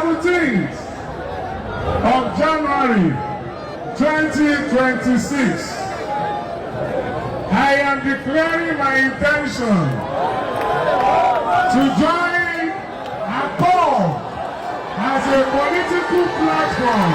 17th of January 2026, I am declaring my intention to join ACORD as a political platform.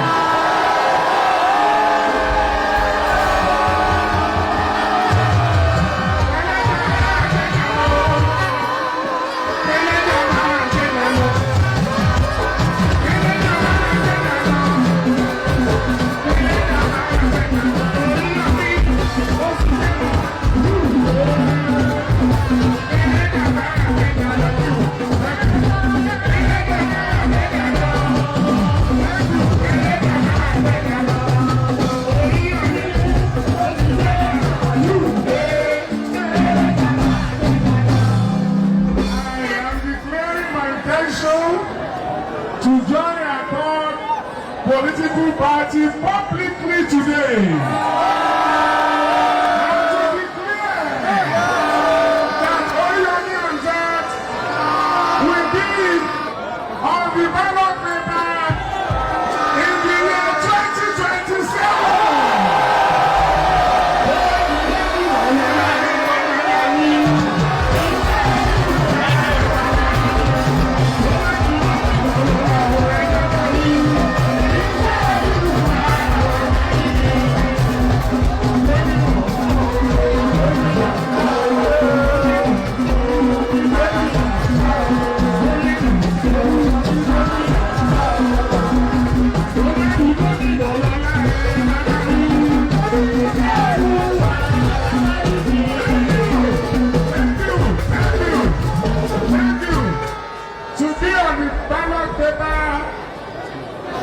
To join ACORD political party publicly today. And to declare that Oriyomi Hamzat will be on the ballot paper in the year 2027.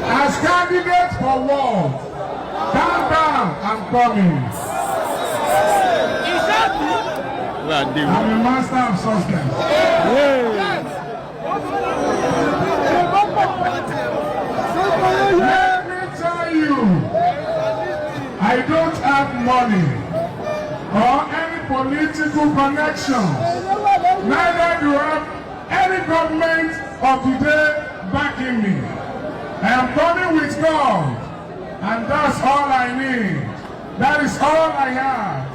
As candidate for what? Down, I'm coming. I'm a master of suspense. Let me tell you, I don't have money or any political connections. Neither do I have any government of the day backing me. I am coming with God, and that's all I need. That is all I have.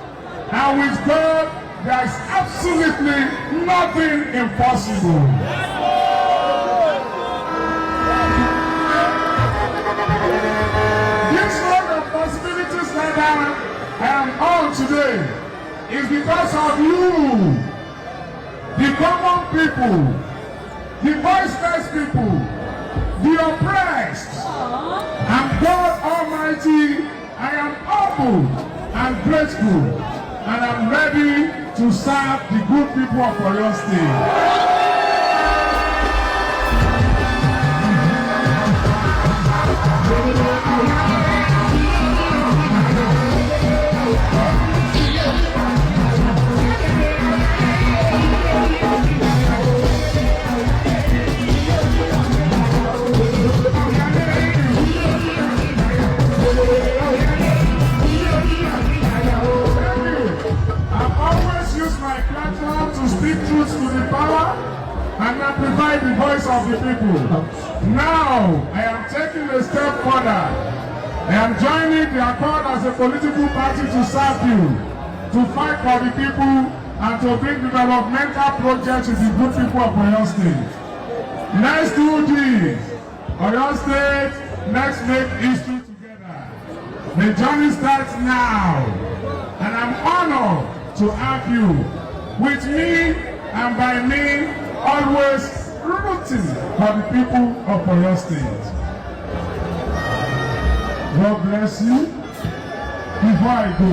And with God, there is absolutely nothing impossible. This road of possibilities that I am on today is because of you, the common people, the voiceless people, the oppressed. And God Almighty, I am humble and grateful, and I'm ready to serve the good people of Oyo State. And amplify the voice of the people. Now, I am taking a step further. I am joining the ACORD as a political party to serve you, to fight for the people, and to bring developmental projects to the good people of Oyo State. Let's do this. Oyo State, let's make history together. The journey starts now, and I'm honored to have you with me and by me, always rooting for the people of Oyo State. God bless you. Before I go,